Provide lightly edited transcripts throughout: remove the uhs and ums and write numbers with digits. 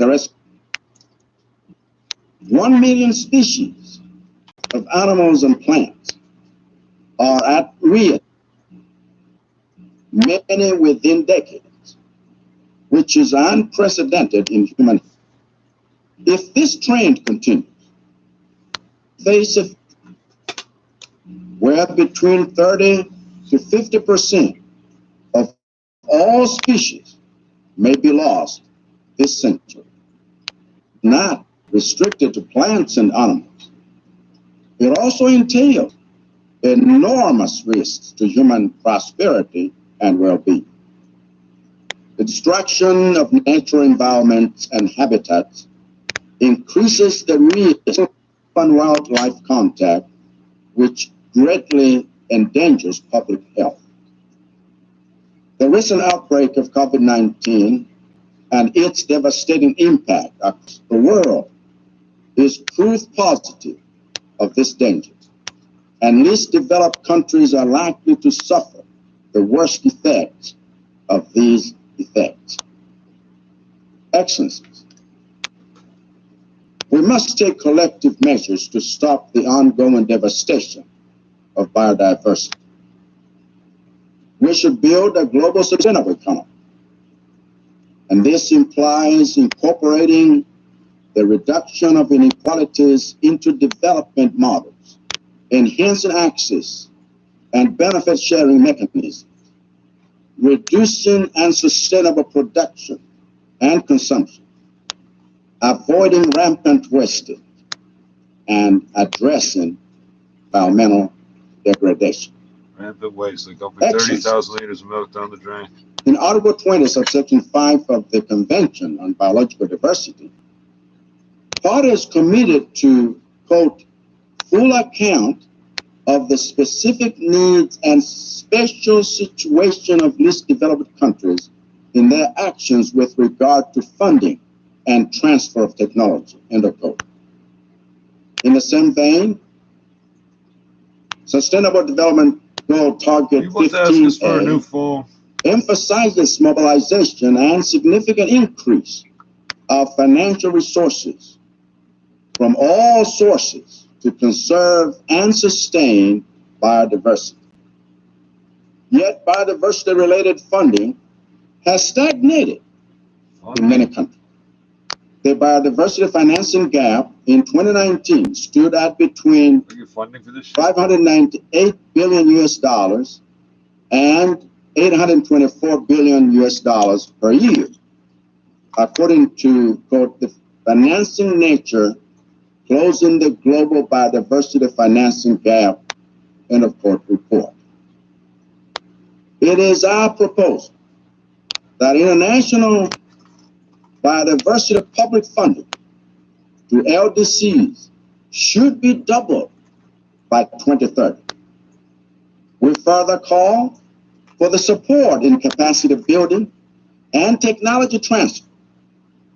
terrestrial. 1 million species of animals and plants are at risk, many within decades, which is unprecedented in human history. If this trend continues, face of where between 30 to 50% of all species may be lost this century, not restricted to plants and animals. It also entails enormous risks to human prosperity and well-being. The destruction of natural environments and habitats increases the risk of wildlife contact, which greatly endangers public health. The recent outbreak of COVID-19 and its devastating impact across the world is proof positive of this danger, and least developed countries are likely to suffer the worst effects of these effects. Excellencies, we must take collective measures to stop the ongoing devastation of biodiversity. We should build a global sustainable economy, and this implies incorporating the reduction of inequalities into development models, enhancing access and benefit sharing mechanisms, reducing unsustainable production and consumption, avoiding rampant wastage, and addressing environmental degradation. Rampant waste, like over 30,000 liters of milk down the drain. In Article 20, subsection 5 of the Convention on Biological Diversity, parties committed to, quote, full account of the specific needs and special situation of least developed countries in their actions with regard to funding and transfer of technology, end of quote. In the same vein, Sustainable Development Goal Target 15A emphasizes mobilization and significant increase of financial resources from all sources to conserve and sustain biodiversity. Yet biodiversity-related funding has stagnated in many countries. The biodiversity financing gap in 2019 stood at between 598 billion US dollars and 824 billion US dollars per year, according to, quote, the Financing Nature Closing the Global Biodiversity Financing Gap, end of quote, report. It is our proposal that international biodiversity public funding to LDCs should be doubled by 2030. We further call for the support in capacity building and technology transfer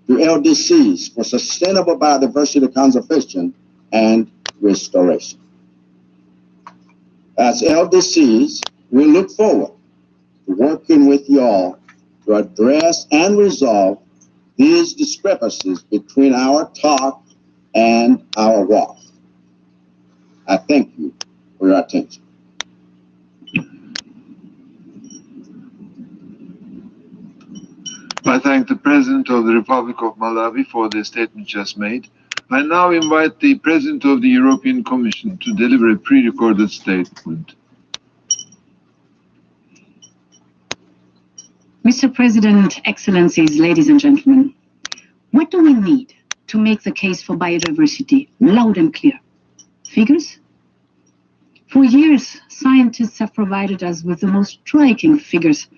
to LDCs for sustainable biodiversity conservation and restoration. As LDCs, we look forward to working with you all to address and resolve these discrepancies between our talk and our walk. I thank you for your attention. I thank the President of the Republic of Malawi for the statement just made. I now invite the President of the European Commission to deliver a pre-recorded statement. Mr. President, Excellencies, ladies and gentlemen, what do we need to make the case for biodiversity loud and clear? Figures? For years, scientists have provided us with the most striking figures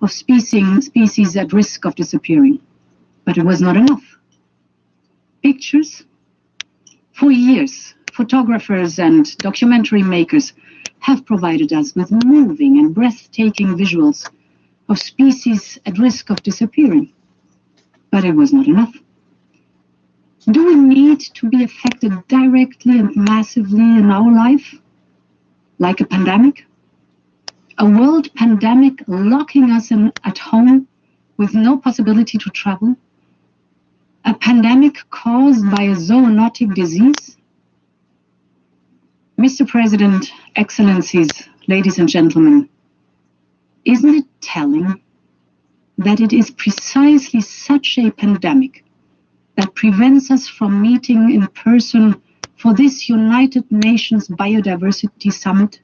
of species at risk of disappearing, but it was not enough. Pictures? For years, photographers and documentary makers have provided us with moving and breathtaking visuals of species at risk of disappearing, but it was not enough. Do we need to be affected directly and massively in our life, like a pandemic? A world pandemic locking us in at home with no possibility to travel? A pandemic caused by a zoonotic disease? Mr. President, Excellencies, ladies and gentlemen, isn't it telling that it is precisely such a pandemic that prevents us from meeting in person for this United Nations Biodiversity Summit?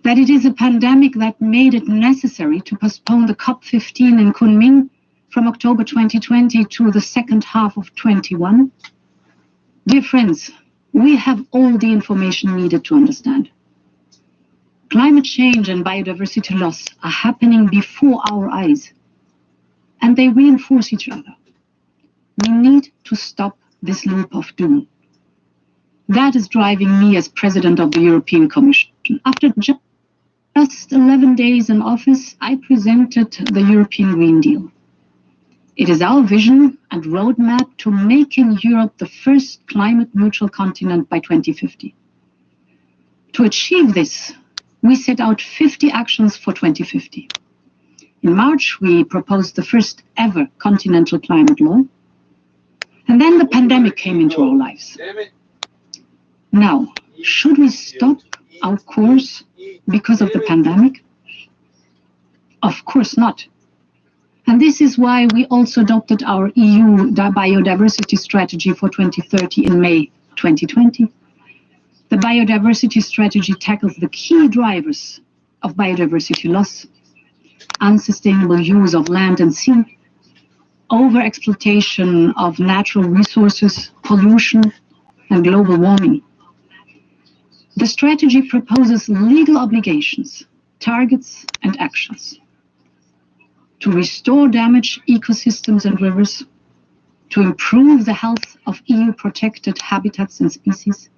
That it is a pandemic that made it necessary to postpone the COP15 in Kunming from October 2020 to the second half of 21? Dear friends, we have all the information needed to understand. Climate change and biodiversity loss are happening before our eyes, and they reinforce each other. We need to stop this loop of doom. That is driving me as President of the European Commission. After just 11 days in office, I presented the European Green Deal. It is our vision and roadmap to making Europe the first climate-neutral continent by 2050. To achieve this, we set out 50 actions for 2050. In March, we proposed the first ever continental climate law. And then the pandemic came into our lives. Now, should we stop our course because of the pandemic? Of course not. And this is why we also adopted our EU biodiversity strategy for 2030 in May 2020. The biodiversity strategy tackles the key drivers of biodiversity loss: unsustainable use of land and sea, overexploitation of natural resources, pollution, and global warming. The strategy proposes legal obligations, targets, and actions to restore damaged ecosystems and rivers, to improve the health of EU-protected habitats and species,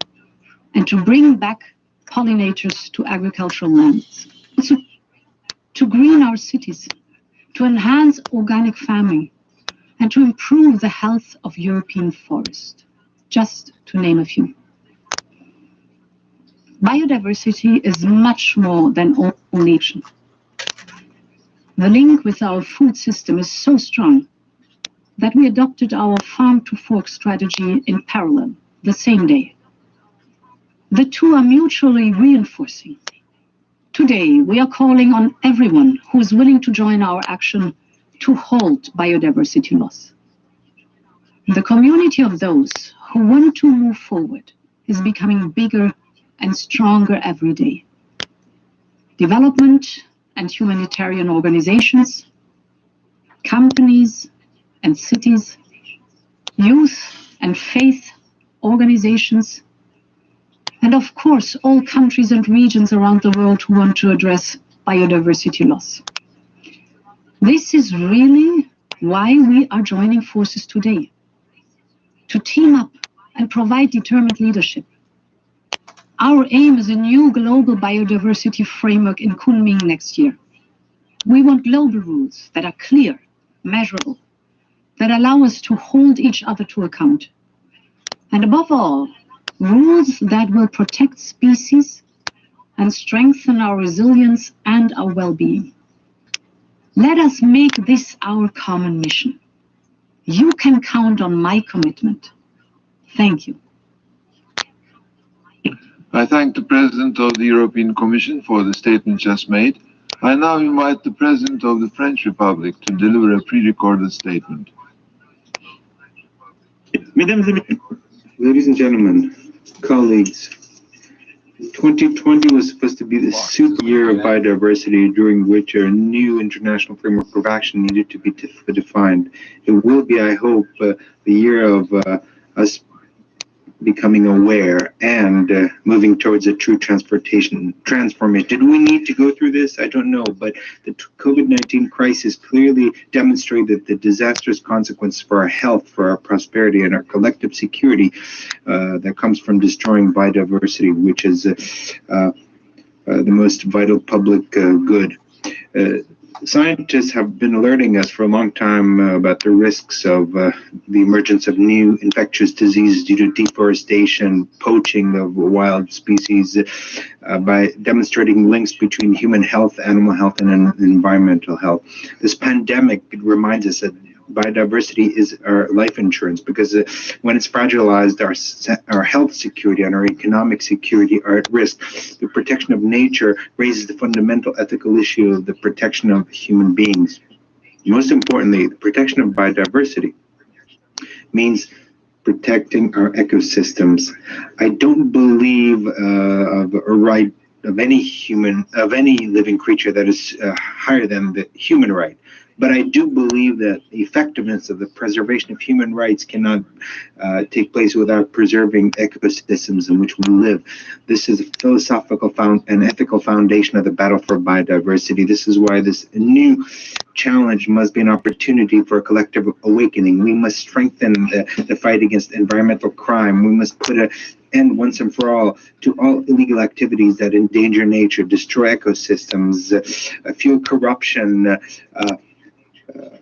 and to bring back pollinators to agricultural lands. Also, to green our cities, to enhance organic farming, and to improve the health of European forests, just to name a few. Biodiversity is much more than all nature. The link with our food system is so strong that we adopted our farm-to-fork strategy in parallel, the same day. The two are mutually reinforcing. Today, we are calling on everyone who is willing to join our action to halt biodiversity loss. The community of those who want to move forward is becoming bigger and stronger every day. Development and humanitarian organizations, companies and cities, youth and faith organizations, and of course all countries and regions around the world who want to address biodiversity loss. This is really why we are joining forces today, to team up and provide determined leadership. Our aim is a new global biodiversity framework in Kunming next year. We want global rules that are clear, measurable, that allow us to hold each other to account. And above all, rules that will protect species and strengthen our resilience and our well-being. Let us make this our common mission. You can count on my commitment. Thank you. I thank the President of the European Commission for the statement just made. I now invite the President of the French Republic to deliver a pre-recorded statement. Mesdames et messieurs, ladies and gentlemen, colleagues, 2020 was supposed to be the super year of biodiversity, during which a new international framework of action needed to be defined. It will be, I hope, the year of us becoming aware and moving towards a true transformation. Did we need to go through this? I don't know, but the COVID-19 crisis clearly demonstrated the disastrous consequences for our health, for our prosperity, and our collective security that comes from destroying biodiversity, which is the most vital public good. Scientists have been alerting us for a long time about the risks of the emergence of new infectious diseases due to deforestation, poaching of wild species, by demonstrating links between human health, animal health, and environmental health. This pandemic reminds us that biodiversity is our life insurance, because when it's fragilized, our health security and our economic security are at risk. The protection of nature raises the fundamental ethical issue of the protection of human beings. Most importantly, the protection of biodiversity means protecting our ecosystems. I don't believe of a right of any living creature that is higher than the human right. But I do believe that the effectiveness of the preservation of human rights cannot take place without preserving ecosystems in which we live. This is a philosophical and ethical foundation of the battle for biodiversity. This is why this new challenge must be an opportunity for a collective awakening. We must strengthen the fight against environmental crime. We must put an end once and for all to all illegal activities that endanger nature, destroy ecosystems, fuel corruption,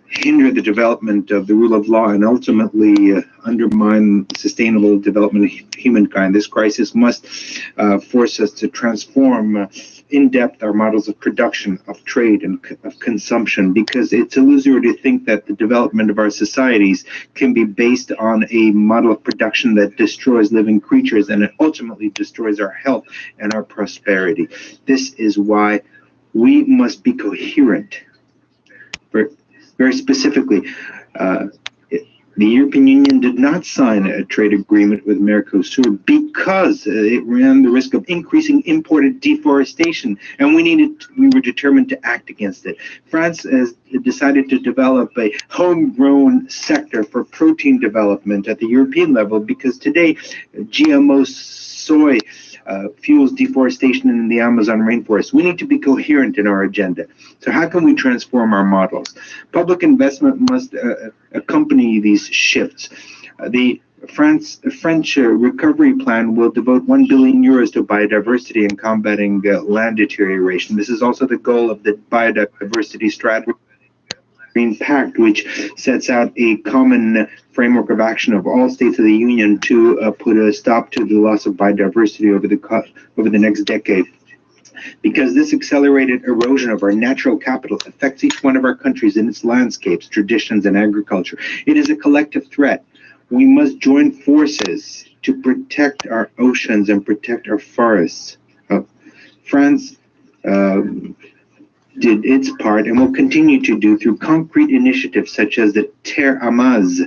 hinder the development of the rule of law, and ultimately undermine sustainable development of humankind. This crisis must force us to transform in depth our models of production, of trade, and of consumption, because it's illusory to think that the development of our societies can be based on a model of production that destroys living creatures and it ultimately destroys our health and our prosperity. This is why we must be coherent. Very specifically, the European Union did not sign a trade agreement with Mercosur because it ran the risk of increasing imported deforestation, and we were determined to act against it. France has decided to develop a homegrown sector for protein development at the European level, because today GMO soy fuels deforestation in the Amazon rainforest. We need to be coherent in our agenda. So how can we transform our models? Public investment must accompany these shifts. The French recovery plan will devote 1 billion euros to biodiversity and combating land deterioration. This is also the goal of the biodiversity strategy Green Pact, which sets out a common framework of action of all states of the Union to put a stop to the loss of biodiversity over the next decade. Because this accelerated erosion of our natural capital affects each one of our countries in its landscapes, traditions, and agriculture. It is a collective threat. We must join forces to protect our oceans and protect our forests. France did its part and will continue to do through concrete initiatives such as the Terre Amaz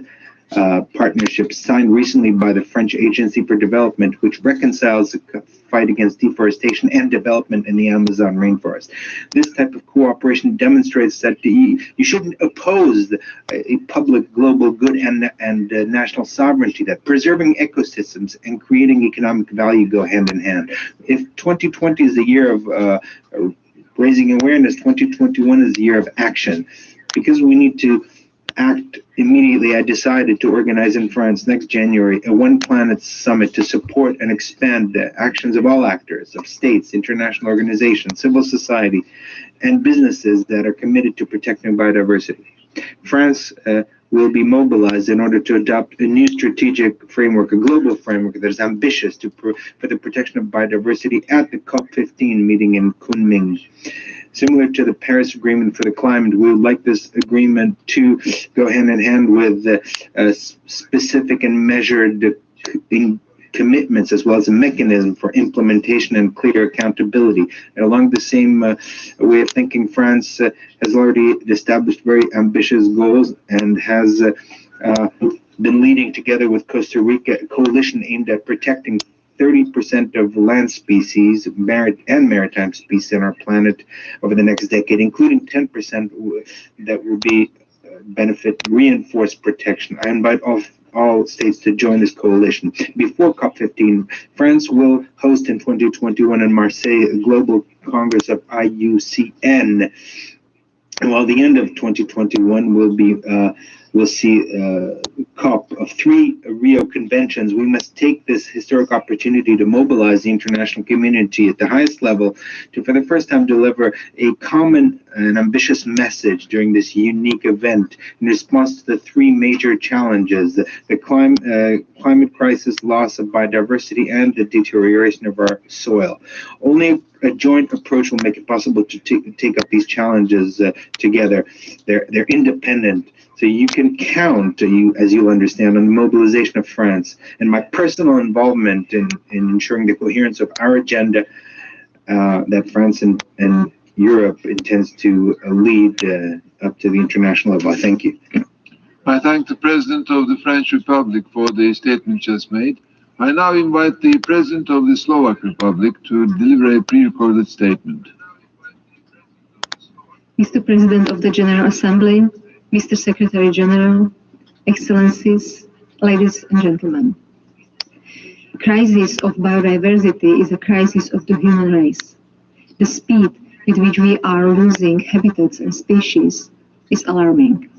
partnership signed recently by the French Agency for Development, which reconciles the fight against deforestation and development in the Amazon rainforest. This type of cooperation demonstrates that you shouldn't oppose a public global good and national sovereignty, that preserving ecosystems and creating economic value go hand in hand. If 2020 is the year of raising awareness, 2021 is the year of action. Because we need to act immediately, I decided to organize in France next January a One Planet Summit to support and expand the actions of all actors, of states, international organizations, civil society, and businesses that are committed to protecting biodiversity. France will be mobilized in order to adopt a new strategic framework, a global framework that is ambitious for the protection of biodiversity at the COP15 meeting in Kunming. Similar to the Paris Agreement for the climate, we would like this agreement to go hand in hand with specific and measured commitments, as well as a mechanism for implementation and clear accountability. And along the same way of thinking, France has already established very ambitious goals and has been leading, together with Costa Rica, a coalition aimed at protecting 30% of land species and maritime species on our planet over the next decade, including 10% that will be benefit reinforced protection. I invite all states to join this coalition. Before COP15, France will host in 2021 in Marseille a global congress of IUCN. And while the end of 2021 will see COP of 3 Rio conventions, we must take this historic opportunity to mobilize the international community at the highest level to, for the first time, deliver a common and ambitious message during this unique event in response to the 3 major challenges: the climate crisis, loss of biodiversity, and the deterioration of our soil. Only a joint approach will make it possible to take up these challenges together. They're independent. you can count, as you'll understand, on the mobilization of France and my personal involvement in ensuring the coherence of our agenda that France and Europe intends to lead up to the international level. I thank you. I thank the President of the French Republic for the statement just made. I now invite the President of the Slovak Republic to deliver a pre-recorded statement. Mr. President of the General Assembly, Mr. Secretary General, Excellencies, ladies and gentlemen. The crisis of biodiversity is a crisis of the human race. The speed with which we are losing habitats and species is alarming.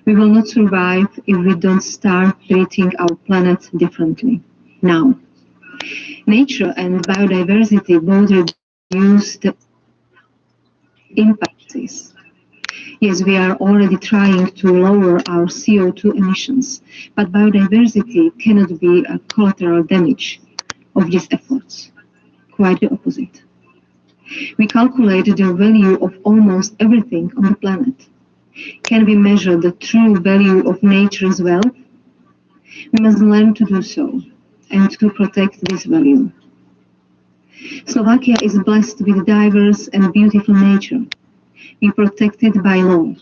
We will not survive if we don't start treating our planet differently now. Nature and biodiversity both reduce the impacts. Yes, we are already trying to lower our CO2 emissions, but biodiversity cannot be a collateral damage of these efforts. Quite the opposite. We calculate the value of almost everything on the planet. Can we measure the true value of nature's wealth? We must learn to do so and to protect this value. Slovakia is blessed with diverse and beautiful nature. We protect it by law.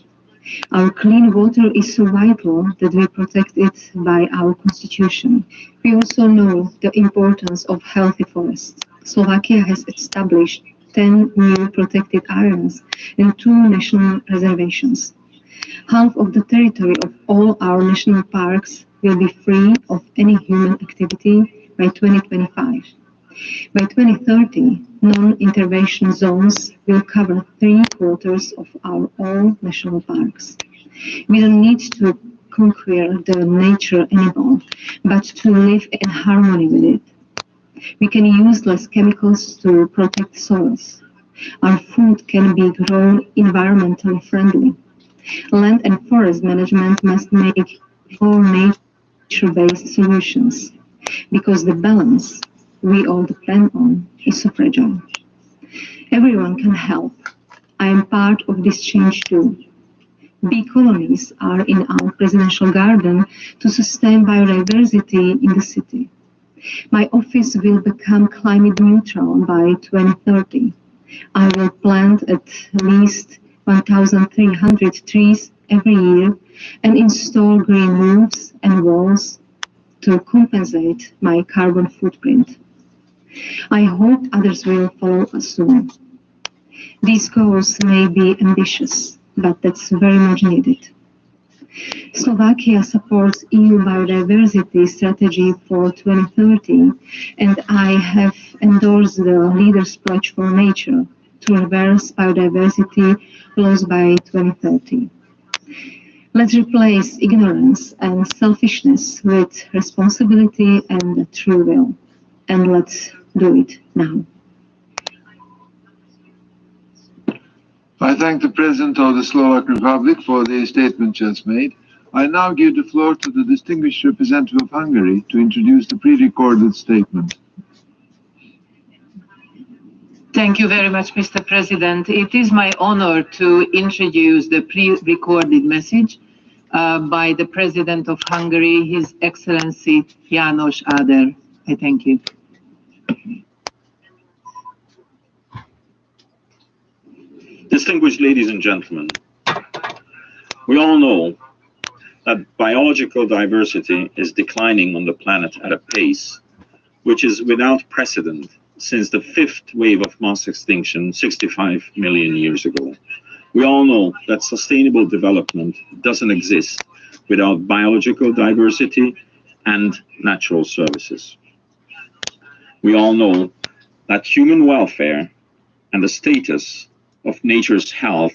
Our clean water is so vital that we protect it by our constitution. We also know the importance of healthy forests. Slovakia has established 10 new protected areas and 2 national reservations. Half of the territory of all our national parks will be free of any human activity by 2025. By 2030, non-intervention zones will cover 3/4 of our all national parks. We don't need to conquer the nature anymore, but to live in harmony with it. We can use less chemicals to protect soils. Our food can be grown environmentally friendly. Land and forest management must make for nature-based solutions, because the balance we all depend on is so fragile. Everyone can help. I am part of this change too. Bee colonies are in our presidential garden to sustain biodiversity in the city. My office will become climate neutral by 2030. I will plant at least 1,300 trees every year and install green roofs and walls to compensate my carbon footprint. I hope others will follow us soon. These goals may be ambitious, but that's very much needed. Slovakia supports EU biodiversity strategy for 2030, and I have endorsed the Leaders' Pledge for Nature to reverse biodiversity loss by 2030. Let's replace ignorance and selfishness with responsibility and true will, and let's do it now. I thank the President of the Slovak Republic for the statement just made. I now give the floor to the distinguished representative of Hungary to introduce the pre-recorded statement. Thank you very much, Mr. President. It is my honor to introduce the pre-recorded message by the President of Hungary, His Excellency János Áder. I thank you. Distinguished ladies and gentlemen, we all know that biological diversity is declining on the planet at a pace which is without precedent since the 5th wave of mass extinction 65 million years ago. We all know that sustainable development doesn't exist without biological diversity and natural services. We all know that human welfare and the status of nature's health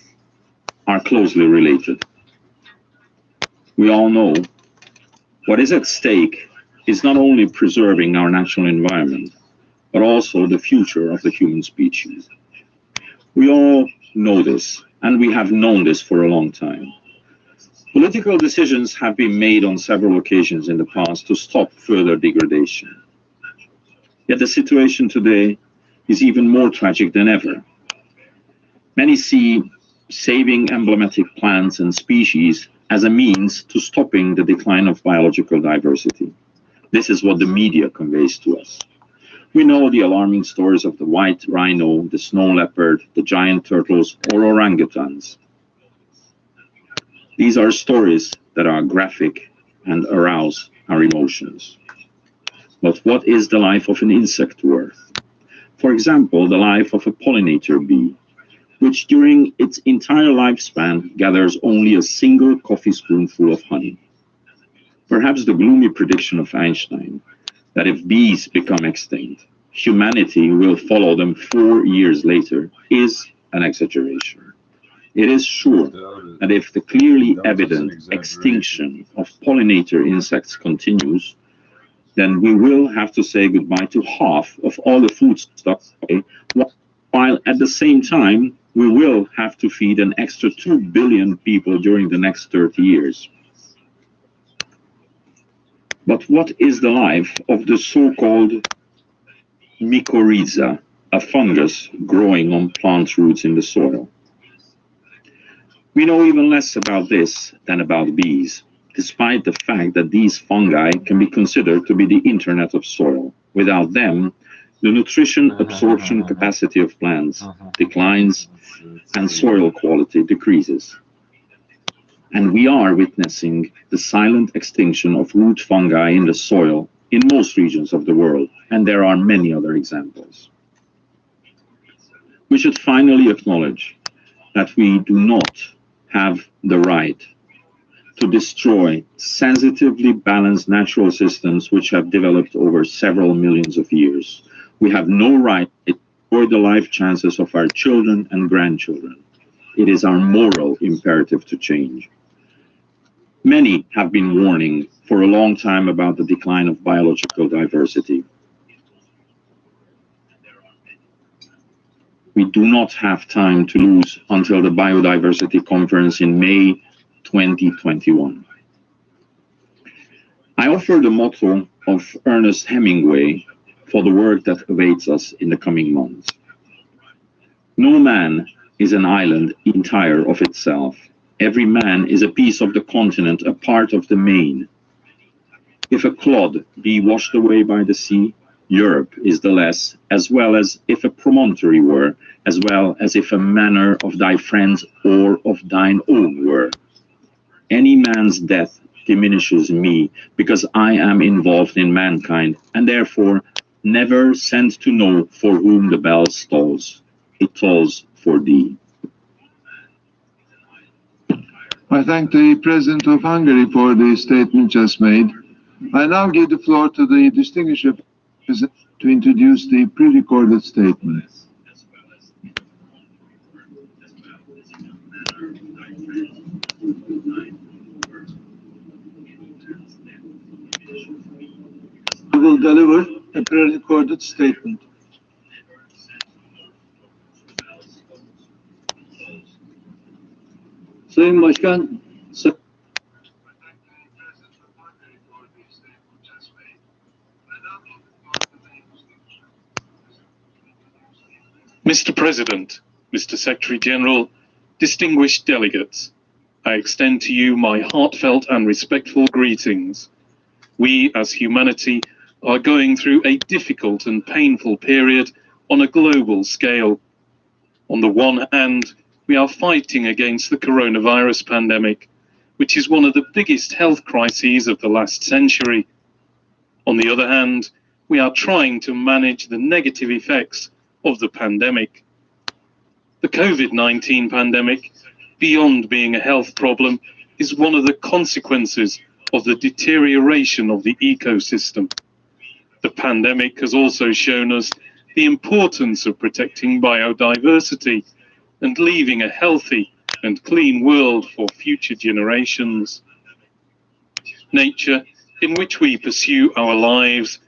are closely related. We all know what is at stake is not only preserving our natural environment, but also the future of the human species. We all know this, and we have known this for a long time. Political decisions have been made on several occasions in the past to stop further degradation. Yet the situation today is even more tragic than ever. Many see saving emblematic plants and species as a means to stopping the decline of biological diversity. This is what the media conveys to us. We know the alarming stories of the white rhino, the snow leopard, the giant turtles, or orangutans. These are stories that are graphic and arouse our emotions. But what is the life of an insect worth? For example, the life of a pollinator bee, which during its entire lifespan gathers only a single coffee spoonful of honey. Perhaps the gloomy prediction of Einstein that if bees become extinct, humanity will follow them 4 years later is an exaggeration. It is sure that if the clearly evident extinction of pollinator insects continues, then we will have to say goodbye to half of all the foodstuffs, while at the same time, we will have to feed an extra 2 billion people during the next 30 years. But what is the life of the so-called mycorrhiza, a fungus growing on plant roots in the soil? We know even less about this than about bees, despite the fact that these fungi can be considered to be the internet of soil. Without them, the nutrition absorption capacity of plants declines and soil quality decreases. And we are witnessing the silent extinction of root fungi in the soil in most regions of the world, and there are many other examples. We should finally acknowledge that we do not have the right to destroy sensitively balanced natural systems which have developed over several millions of years. We have no right to destroy the life chances of our children and grandchildren. It is our moral imperative to change. Many have been warning for a long time about the decline of biological diversity. We do not have time to lose until the Biodiversity Conference in May 2021. I offer the motto of Ernest Hemingway for the work that awaits us in the coming months. No man is an island entire of itself. Every man is a piece of the continent, a part of the main. If a clod be washed away by the sea, Europe is the less, as well as if a promontory were, as well as if a manor of thy friends or of thine own were. Any man's death diminishes me, because I am involved in mankind, and therefore never sent to know for whom the bell tolls. It tolls for thee. I thank the President of Hungary for the statement just made. I now give the floor to the distinguished representative to introduce the pre-recorded statement. We will deliver a pre-recorded statement. Sayın Başkan, Mr. President, Mr. Secretary General, distinguished delegates, I extend to you my heartfelt and respectful greetings. We, as humanity, are going through a difficult and painful period on a global scale. On the one hand, we are fighting against the coronavirus pandemic, which is one of the biggest health crises of the last century. On the other hand, we are trying to manage the negative effects of the pandemic. The COVID-19 pandemic, beyond being a health problem, is one of the consequences of the deterioration of the ecosystem. The pandemic has also shown us the importance of protecting biodiversity and leaving a healthy and clean world for future generations. Nature, in which we pursue our lives,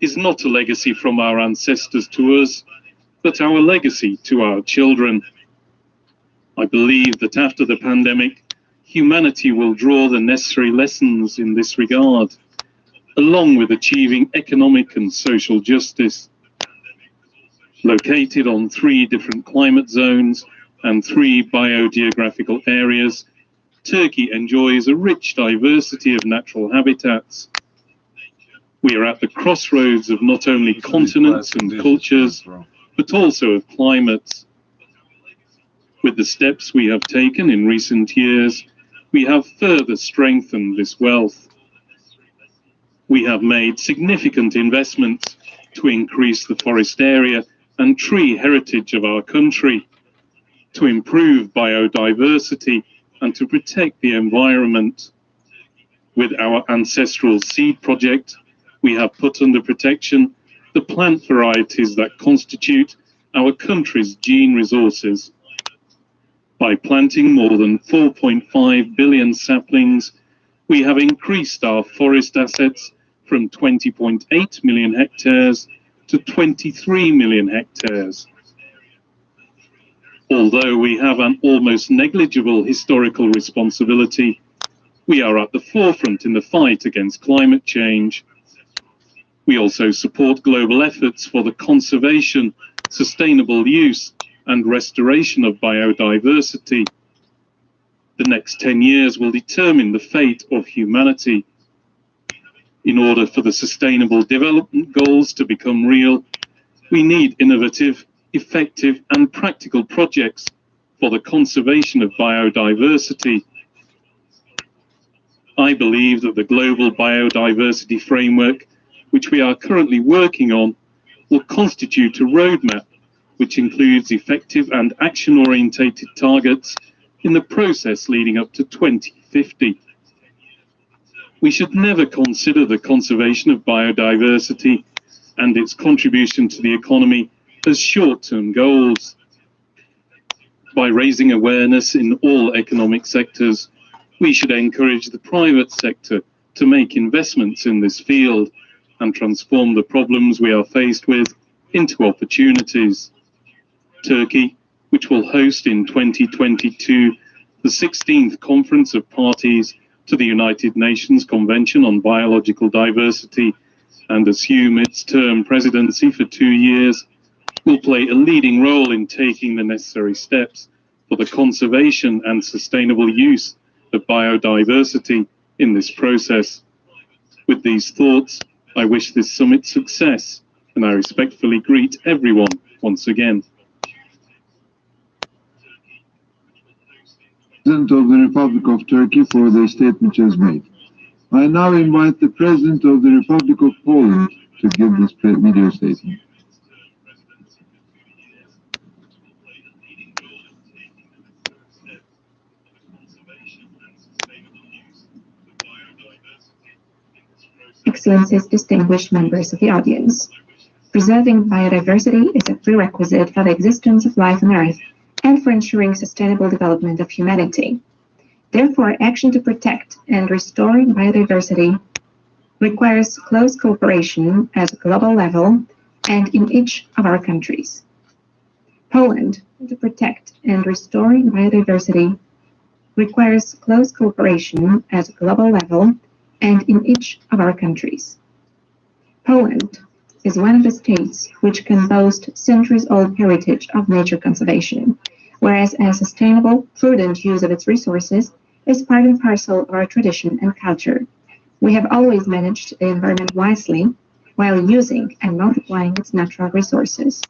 is not a legacy from our ancestors to us, but our legacy to our children. I believe that after the pandemic, humanity will draw the necessary lessons in this regard, along with achieving economic and social justice. Located on 3 different climate zones and 3 biogeographical areas, Turkey enjoys a rich diversity of natural habitats. We are at the crossroads of not only continents and cultures, but also of climates. With the steps we have taken in recent years, we have further strengthened this wealth. We have made significant investments to increase the forest area and tree heritage of our country, to improve biodiversity and to protect the environment. With our ancestral seed project, we have put under protection the plant varieties that constitute our country's gene resources. By planting more than 4.5 billion saplings, we have increased our forest assets from 20.8 million hectares to 23 million hectares. Although we have an almost negligible historical responsibility, we are at the forefront in the fight against climate change. We also support global efforts for the conservation, sustainable use, and restoration of biodiversity. The next 10 years will determine the fate of humanity. In order for the Sustainable Development Goals to become real, we need innovative, effective, and practical projects for the conservation of biodiversity. I believe that the global biodiversity framework, which we are currently working on, will constitute a roadmap which includes effective and action-orientated targets in the process leading up to 2050. We should never consider the conservation of biodiversity and its contribution to the economy as short-term goals. By raising awareness in all economic sectors, we should encourage the private sector to make investments in this field and transform the problems we are faced with into opportunities. Turkey, which will host in 2022 the 16th Conference of Parties to the United Nations Convention on Biological Diversity and assume its term presidency for 2 years, will play a leading role in taking the necessary steps for the conservation and sustainable use of biodiversity in this process. With these thoughts, I wish this summit success, and I respectfully greet everyone once again. President of the Republic of Turkey for the statement just made. I now invite the President of the Republic of Poland to give this video statement. Excellencies, distinguished members of the audience. Preserving biodiversity is a prerequisite for the existence of life on Earth and for ensuring sustainable development of humanity. Therefore, action to protect and restore biodiversity requires close cooperation at a global level and in each of our countries. Poland, to protect and restore biodiversity, requires close cooperation at a global level and in each of our countries. Poland is one of the states which can boast centuries-old heritage of nature conservation, whereas a sustainable, prudent use of its resources is part and parcel of our tradition and culture. We have always managed the environment wisely while using and multiplying its natural resources.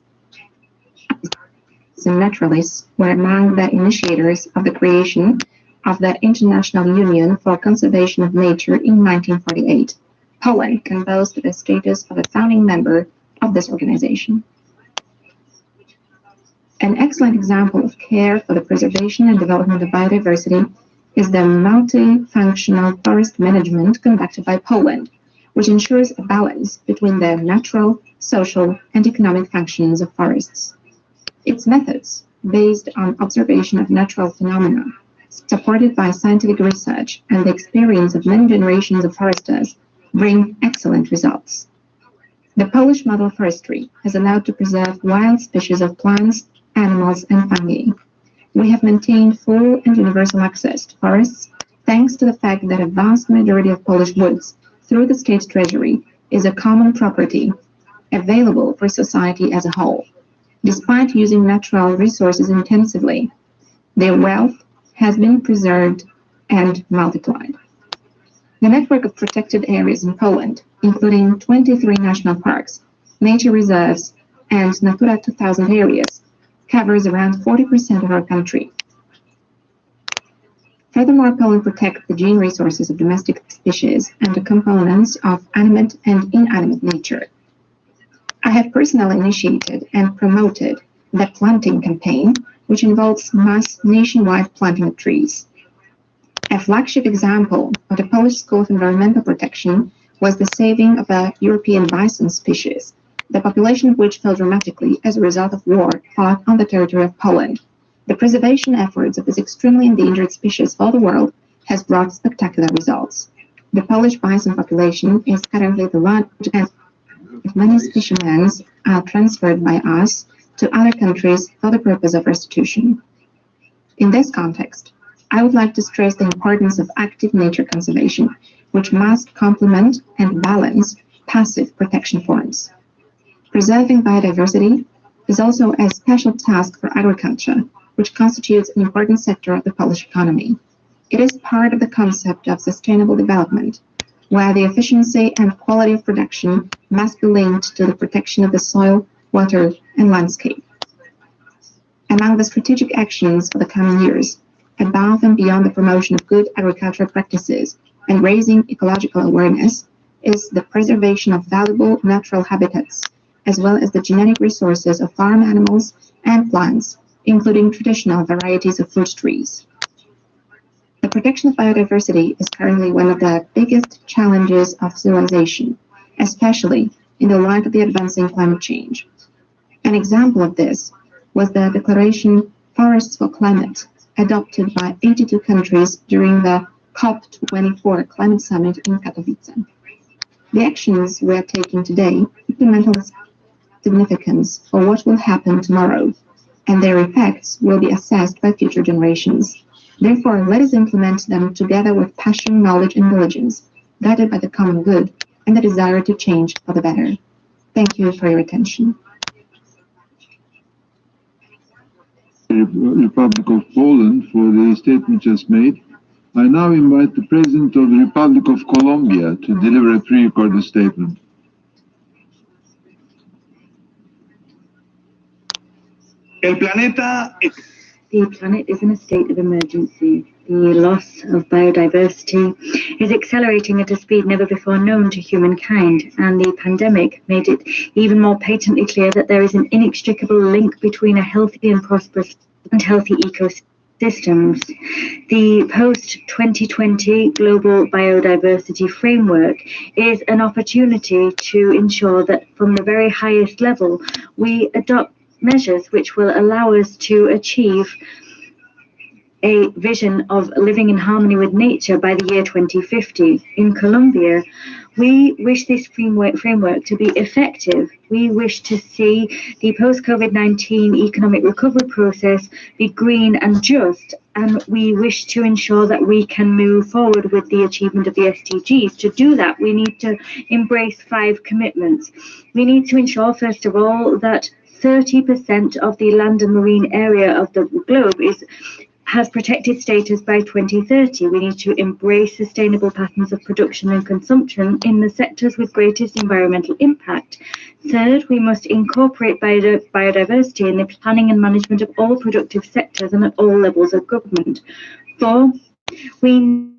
The naturalists were among the initiators of the creation of the International Union for Conservation of Nature in 1948. Poland can boast the status of a founding member of this organization. An excellent example of care for the preservation and development of biodiversity is the multifunctional forest management conducted by Poland, which ensures a balance between the natural, social, and economic functions of forests. Its methods, based on observation of natural phenomena, supported by scientific research and the experience of many generations of foresters, bring excellent results. The Polish model forestry has allowed to preserve wild species of plants, animals, and fungi. We have maintained full and universal access to forests thanks to the fact that a vast majority of Polish woods through the state treasury is a common property available for society as a whole. Despite using natural resources intensively, their wealth has been preserved and multiplied. The network of protected areas in Poland, including 23 national parks, nature reserves, and Natura 2000 areas, covers around 40% of our country. Furthermore, Poland protects the gene resources of domestic species and the components of animate and inanimate nature. I have personally initiated and promoted the planting campaign, which involves mass nationwide planting of trees. A flagship example of the Polish School of Environmental Protection was the saving of a European bison species, the population of which fell dramatically as a result of war fought on the territory of Poland. The preservation efforts of this extremely endangered species for the world has brought spectacular results. The Polish bison population is currently the largest, and many specimens are transferred by us to other countries for the purpose of restitution. In this context, I would like to stress the importance of active nature conservation, which must complement and balance passive protection forms. Preserving biodiversity is also a special task for agriculture, which constitutes an important sector of the Polish economy. It is part of the concept of sustainable development, where the efficiency and quality of production must be linked to the protection of the soil, water, and landscape. Among the strategic actions for the coming years, above and beyond the promotion of good agricultural practices and raising ecological awareness, is the preservation of valuable natural habitats, as well as the genetic resources of farm animals and plants, including traditional varieties of fruit trees. The protection of biodiversity is currently one of the biggest challenges of civilization, especially in the light of the advancing climate change. An example of this was the declaration Forests for Climate, adopted by 82 countries during the COP24 Climate Summit in Katowice. The actions we are taking today implement significance for what will happen tomorrow, and their effects will be assessed by future generations. Therefore, let us implement them together with passion, knowledge, and diligence, guided by the common good and the desire to change for the better. Thank you for your attention. Republic of Poland for the statement just made. I now invite the President of the Republic of Colombia to deliver a pre-recorded statement. The planet is in a state of emergency. The loss of biodiversity is accelerating at a speed never before known to humankind, and the pandemic made it even more patently clear that there is an inextricable link between a healthy and prosperous and healthy ecosystems. The post-2020 Global Biodiversity Framework is an opportunity to ensure that from the very highest level we adopt measures which will allow us to achieve a vision of living in harmony with nature by the year 2050. In Colombia, we wish this framework to be effective. We wish to see the post-COVID-19 economic recovery process be green and just, and we wish to ensure that we can move forward with the achievement of the SDGs. To do that, we need to embrace 5 commitments. We need to ensure, first of all, that 30% of the land and marine area of the globe has protected status by 2030. We need to embrace sustainable patterns of production and consumption in the sectors with greatest environmental impact. Third, we must incorporate biodiversity in the planning and management of all productive sectors and at all levels of government. 4, we